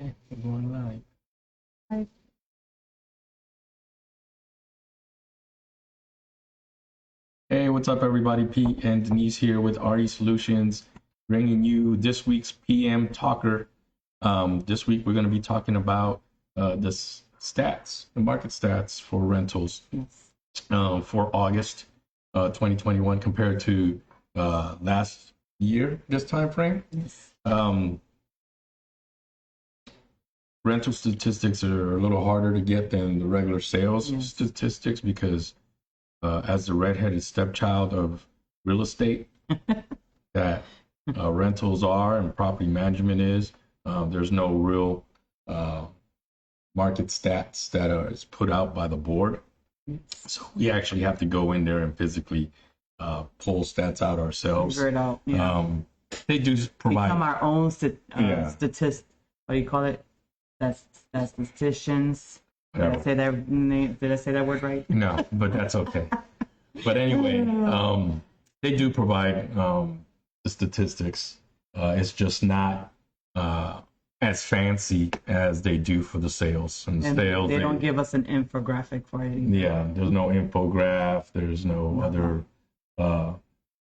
Okay, we're going live. Hi. Hey, what's up, everybody? Pete and Denise here with RE Solutions, bringing you this week's PM Talker. This week, we're going to be talking about the market stats for rentals Yes. for August 2021 compared to last year, this time frame. Yes. Rental statistics are a little harder to get than the regular sales Yes. statistics because as the redheaded stepchild of real estate that rentals are and property management is, there's no real market stats that is put out by the board. Yes. So we actually have to go in there and physically pull stats out ourselves. Figure it out. Yeah. They do provide. Become our own Yeah. statist. What do you call it? That's statisticians. Did I Whatever. say that name? Did I say that word right? No, but that's okay. But anyway, they do provide the statistics. It's just not as fancy as they do for the sales. And And sales, they don't give us an infographic for it either. yeah, there's no infograph. There's no other.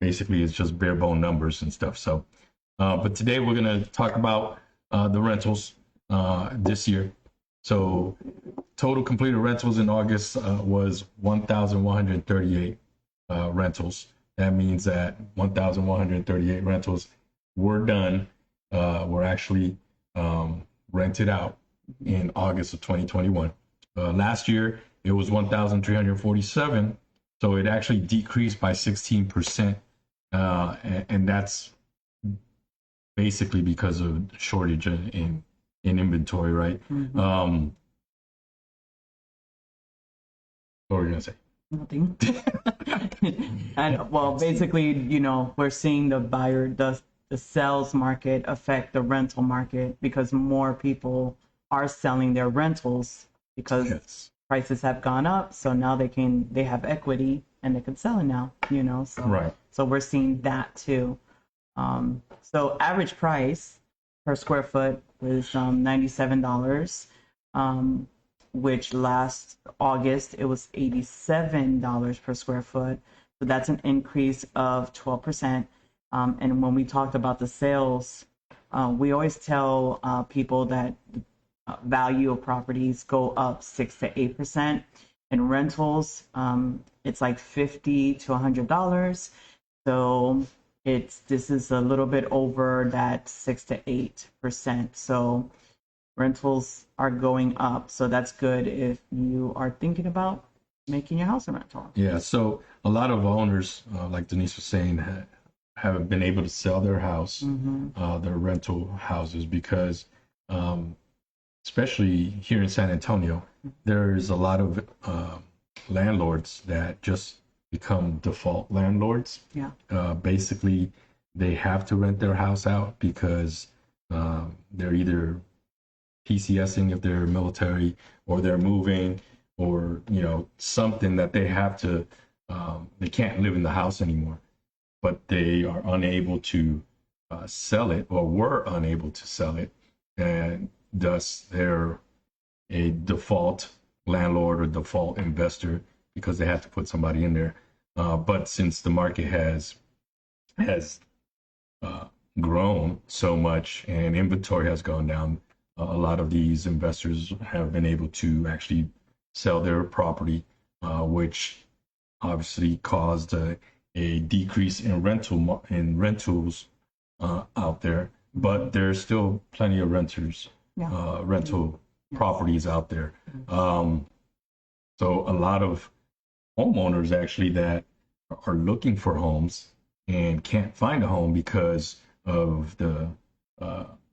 Basically, it's just bare bone numbers and stuff. So, but today we're gonna talk about the rentals this year. So, total completed rentals in August was 1,138 rentals. That means that 1,138 rentals were done, were actually rented out in August of 2021. Last year, it was 1,347. So it actually decreased by 16%. And that's basically because of the shortage in inventory, right? Mm-hmm. What were you going to say? Nothing. And well, basically, we're seeing the sales market affect the rental market because more people are selling their rentals because Yes. prices have gone up. So now they have equity and they can sell it now, so Right. so we're seeing that too. So average price per square foot was $97, which last August it was $87 per square foot. So that's an increase of 12%. And when we talked about the sales, we always tell people that value of properties go up 6 to 8%. In rentals, it's like $50 to $100. So this is a little bit over that 6 to 8%. So rentals are going up. So that's good if you are thinking about making your house a rental. Yeah. So a lot of owners, like Denise was saying, haven't been able to sell their house, their rental houses, because especially here in San Antonio, there's a lot of landlords that just become default landlords. Yeah. Basically, they have to rent their house out because they're either PCSing if they're military, or they're moving, or something that they have to. They can't live in the house anymore, but they are unable to sell it, or were unable to sell it, and thus they're a default landlord or default investor because they have to put somebody in there. But since the market has grown so much and inventory has gone down, a lot of these investors have been able to actually sell their property, which obviously caused a decrease in rentals out there. But there's still plenty of rental properties out there. So a lot of homeowners actually that are looking for homes and can't find a home because of the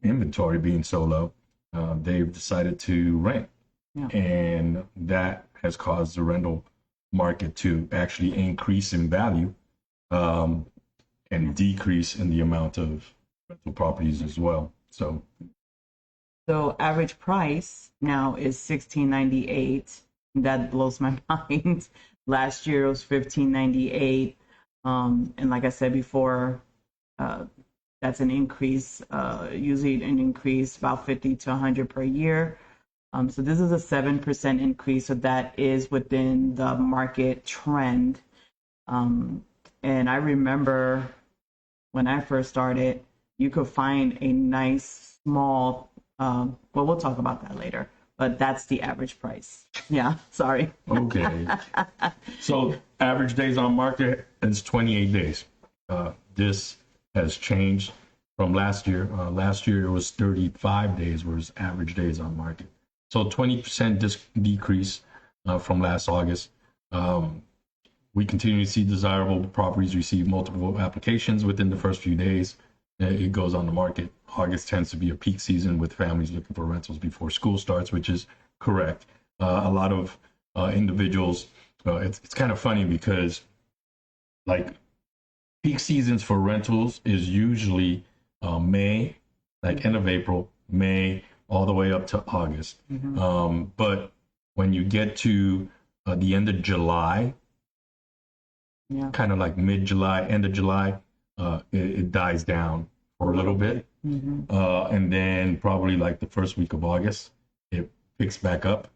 inventory being so low, they've decided to rent. Yeah. And that has caused the rental market to actually increase in value, and decrease in the amount of rental properties as well. So average price now is $16.98. That blows my mind. Last year it was $15.98. And like I said before, That's an increase, usually an increase about 50 to 100 per year. So this is a 7% increase. So that is within the market trend. And I remember when I first started, you could find a nice small, well, we'll talk about that later, but that's the average price. Yeah, sorry. Okay. So average days on market is 28 days. This has changed from last year. Last year it was 35 days was average days on market. So 20% decrease from last August. We continue to see desirable properties receive multiple applications within the first few days. It goes on the market. August tends to be a peak season with families looking for rentals before school starts, which is correct. A lot of individuals, it's kind of funny because like peak seasons for rentals is usually May, like end of April, May, all the way up to August. But when you get to the end of July, Yeah. kind of like mid-July, end of July, it dies down for a little bit. And then probably like the first week of August, it picks back up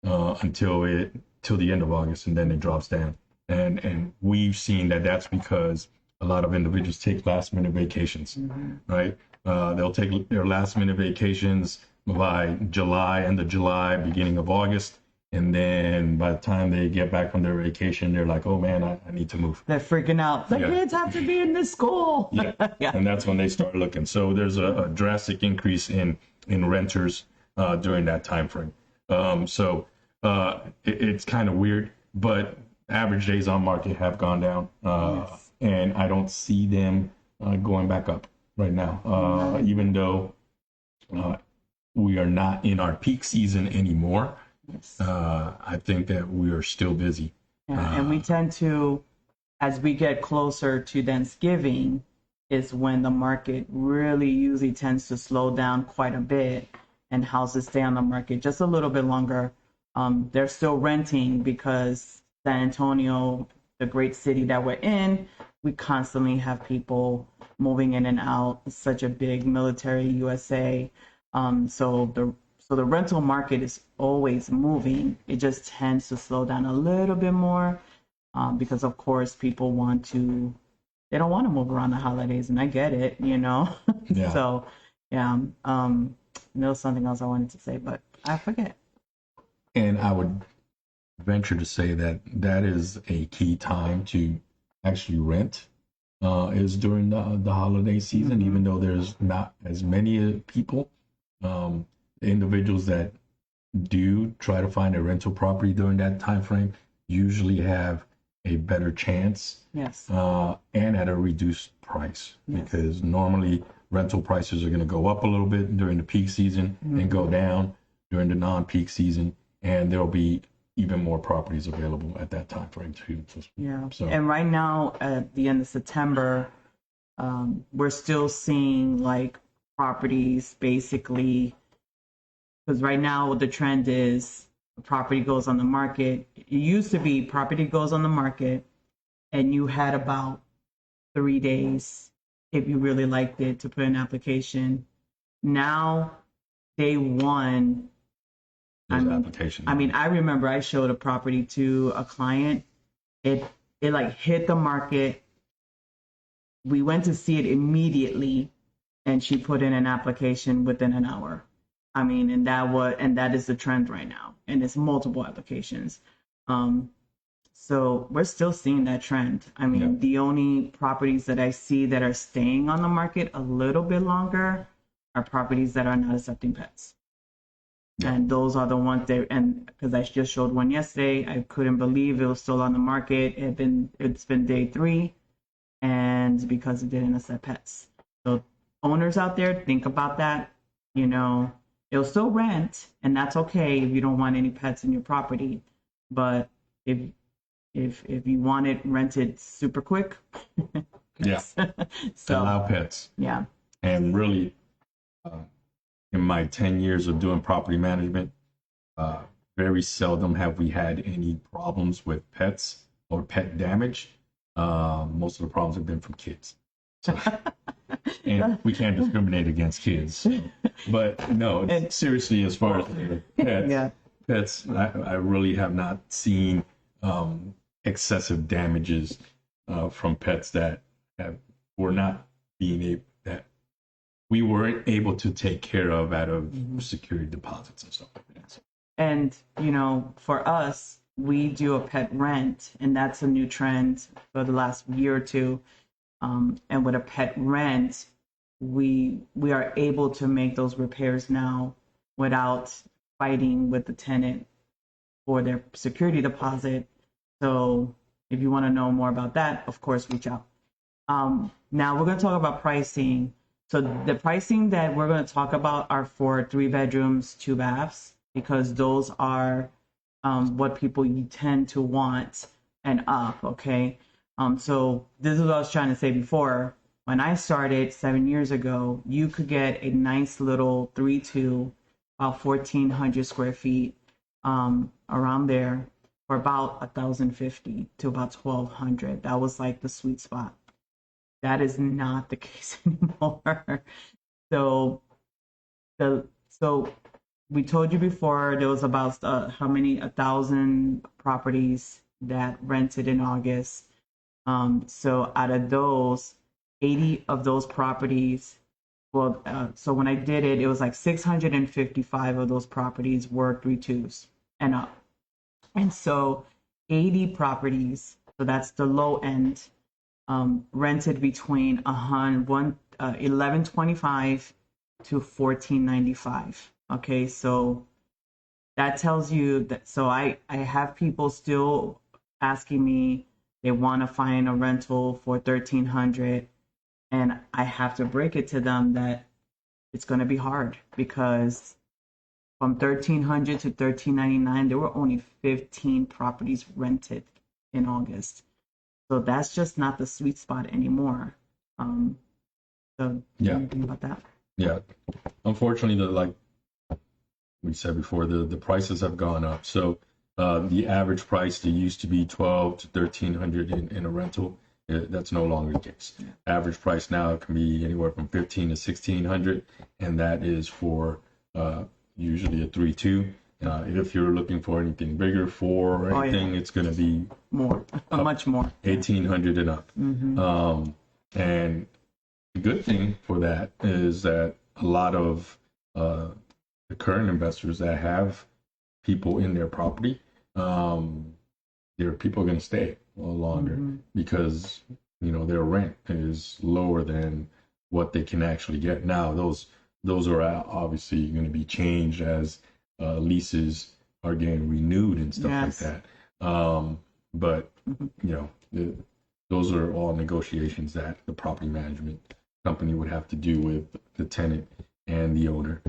till the end of August, and then it drops down. And we've seen that that's because a lot of individuals take last minute vacations, right? They'll take their last minute vacations by July, end of July, beginning of August. And then by the time they get back from their vacation, they're like, oh man, I need to move. They're freaking out. The kids have to be in this school. Yeah. And that's when they start looking. So there's a drastic increase in renters during that time frame. It's kind of weird, but average days on market have gone down. And I don't see them going back up right now, even though we are not in our peak season anymore. I think that we are still busy. And we tend to, as we get closer to Thanksgiving, is when the market really usually tends to slow down quite a bit and houses stay on the market just a little bit longer. They're still renting because San Antonio, the great city that we're in, we constantly have people moving in and out. It's such a big military USA. So the rental market is always moving. It just tends to slow down a little bit more because, of course, people they don't want to move around the holidays, and I get it, Yeah. So, yeah, there was something else I wanted to say, but I forget. And I would venture to say that that is a key time to actually rent is during the holiday season, even though there's not as many people. Individuals that do try to find a rental property during that time frame usually have a better chance, and at a reduced price, because normally rental prices are going to go up a little bit during the peak season and go down during the non-peak season, and there'll be even more properties available at that time frame too. Yeah. So, and right now at the end of September, we're still seeing like properties basically. Because right now the trend is property goes on the market. It used to be property goes on the market and you had about 3 days if you really liked it to put an application. Now, day one, application. I mean, I remember I showed a property to a client. It like hit the market. We went to see it immediately, and she put in an application within an hour. I mean, and that is the trend right now, and it's multiple applications. So we're still seeing that trend. I mean, the only properties that I see that are staying on the market a little bit longer are properties that are not accepting pets. And those are the ones and because I just showed one yesterday, I couldn't believe it was still on the market. It's been day 3, and because it didn't accept pets. So owners out there, think about that. It'll still rent, and that's okay if you don't want any pets in your property. But if you want it rented super quick, so allow pets. Yeah. And really, in my 10 years of doing property management, very seldom have we had any problems with pets or pet damage. Most of the problems have been from kids. So, and we can't discriminate against kids. So. But no, seriously, as far as pets, Yeah. pets, I really have not seen excessive damages from pets that were not being able that we weren't able to take care of out of security deposits and stuff like that. And, for us, we do a pet rent, and that's a new trend for the last year or two. And with a pet rent, we are able to make those repairs now without fighting with the tenant for their security deposit. So if you want to know more about that, of course, reach out. Now we're going to talk about pricing. So the pricing that we're going to talk about are for 3 bedrooms, 2 baths, because those are what people you tend to want and up. Okay. So this is what I was trying to say before. When I started 7 years ago, you could get a nice little 3-2, about 1,400 square feet, around there for about 1,050 to about 1,200. That was like the sweet spot. That is not the case anymore. So we told you before there was about how many 1,000 properties that rented in August. So out of those, 80 of those properties, so when I did it, it was like 655 of those properties were 3-2s and up. And so 80 properties, so that's the low end, rented between 1125 to 1495. Okay, so that tells you that. So I have people still asking me, they want to find a rental for 1,300, and I have to break it to them that it's going to be hard, because from 1,300 to 1,399, there were only 15 properties rented in August. So that's just not the sweet spot anymore. So Yeah. anything about that? Yeah. Unfortunately, like we said before, the prices have gone up. So the average price, that used to be 1,200 to 1,300 in a rental. That's no longer the case. Yeah. Average price now can be anywhere from 1,500 to 1,600, and that is for usually a 3-2. If you're looking for anything bigger, 4 or anything, it's going to be more, much more, 1,800 and up. Mm-hmm. And the good thing for that is that a lot of the current investors that have people in their property, their people are going to stay a little longer, because their rent is lower than what they can actually get. Now those are obviously going to be changed as leases are getting renewed and stuff like that. But those are all negotiations that the property management company would have to do with the tenant and the owner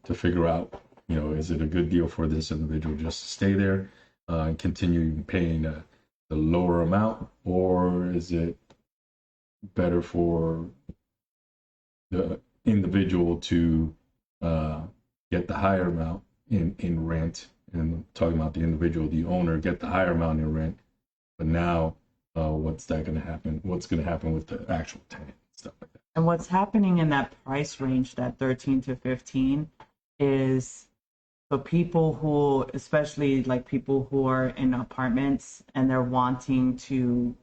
to figure out, is it a good deal for this individual just to stay there and continue paying the lower amount, or is it better for the individual to get the higher amount in rent? And talking about the individual, the owner, get the higher amount in rent, but now what's going to happen with the actual tenant, stuff like that. And what's happening in that price range, that 13 to 15, is for people who, especially like people who are in apartments and they're wanting to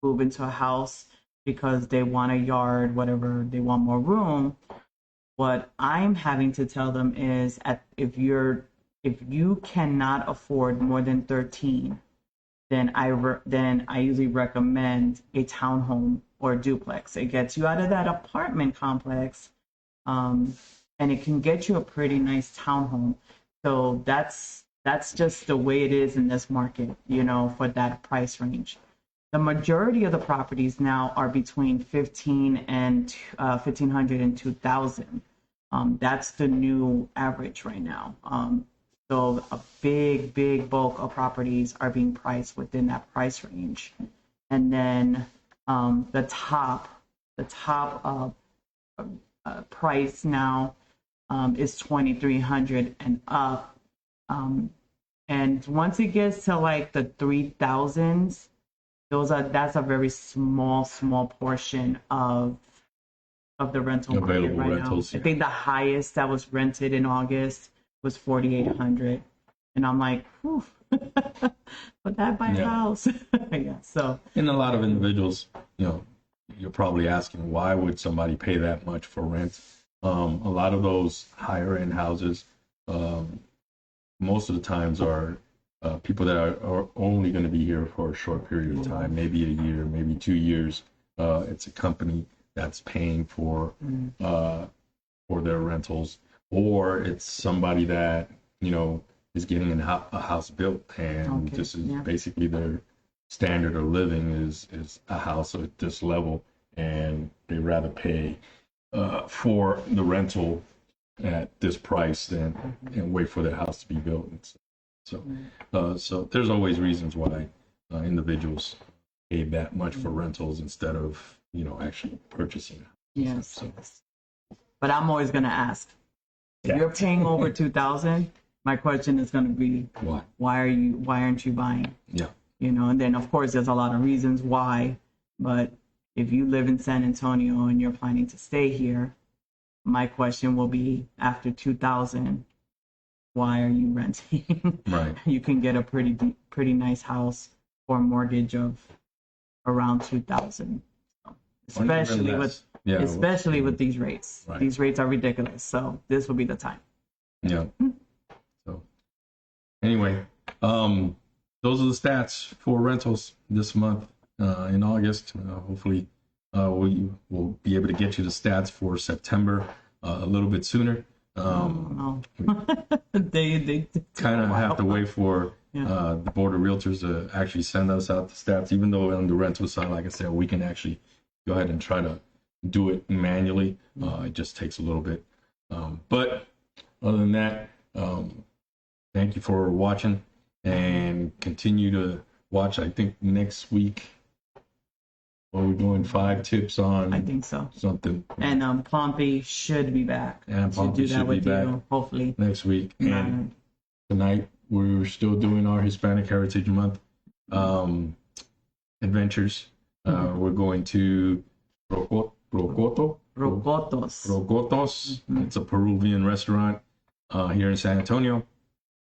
move into a house because they want a yard, whatever, they want more room. What I'm having to tell them is, if you cannot afford more than 13, then I usually recommend a townhome or a duplex. It gets you out of that apartment complex, and it can get you a pretty nice townhome. So that's just the way it is in this market, for that price range. The majority of the properties now are between 1,500 and 2,000. That's the new average right now. So a big bulk of properties are being priced within that price range. And then the top price now is 2,300 and up. And once it gets to like the 3,000s, that's a very small portion of of the rental market Available right rentals, now. yeah. I think the highest that was rented in August was 4,800, and I'm like, whew, but that buy a Yeah. house. Yeah. So And a lot of individuals, you're probably asking, why would somebody pay that much for rent? A lot of those higher end houses, most of the times are people that are only going to be here for a short period of time, maybe a year, maybe 2 years. It's a company that's paying for their rentals, or it's somebody that is getting a house built, and Okay, this is yeah. basically their standard of living is a house at this level, and they rather pay for the rental at this price than and wait for their house to be built. And so there's always reasons why individuals pay that much for rentals instead of actually purchasing. yes, So, yes. But I'm always gonna ask. If Yeah. you're paying over 2,000, my question is gonna be, why? why aren't you buying? Yeah. And then of course there's a lot of reasons why, but if you live in San Antonio and you're planning to stay here, my question will be, after 2,000, why are you renting? Right. You can get a pretty nice house for a mortgage of around 2,000. Especially with these rates. Right. These rates are ridiculous. So this will be the time. Yeah. So anyway, those are the stats for rentals this month in August. Hopefully, we will be able to get you the stats for September a little bit sooner. No. they Kind of have to wait for the Board of Realtors to actually send us out the stats, even though on the rental side, like I said, we can actually go ahead and try to do it manually. It just takes a little bit. But other than that, thank you for watching, and continue to watch. I think next week, we're doing 5 tips on I think so. something. And Pompey should be back. And to Pompey do that should be with back you, hopefully. next week. And tonight, we're still doing our Hispanic Heritage Month adventures. We're going to Rocotos. Rocotos. It's a Peruvian restaurant here in San Antonio.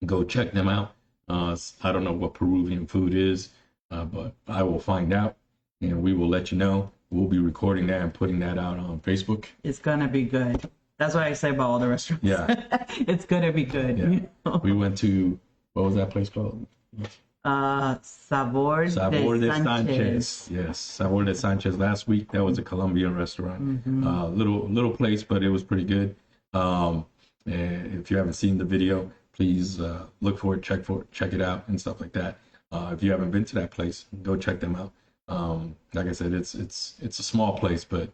Go check them out. I don't know what Peruvian food is, but I will find out, and we will let you know. We'll be recording that and putting that out on Facebook. It's gonna be good. That's what I say about all the restaurants. Yeah. It's gonna be good. Yeah. We went to, what was that place called? Sabor de Sanchez. Yes, Sabor de Sanchez last week. That was a Colombian restaurant. Little place, but it was pretty good. And if you haven't seen the video, please look for it, check it out, and stuff like that. If you haven't been to that place, go check them out. Like I said, it's a small place, but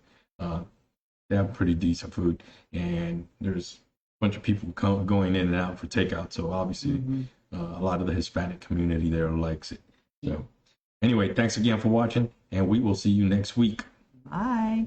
they have pretty decent food, and there's a bunch of people going in and out for takeout. So obviously, a lot of the Hispanic community there likes it. So anyway, thanks again for watching, and we will see you next week. Bye.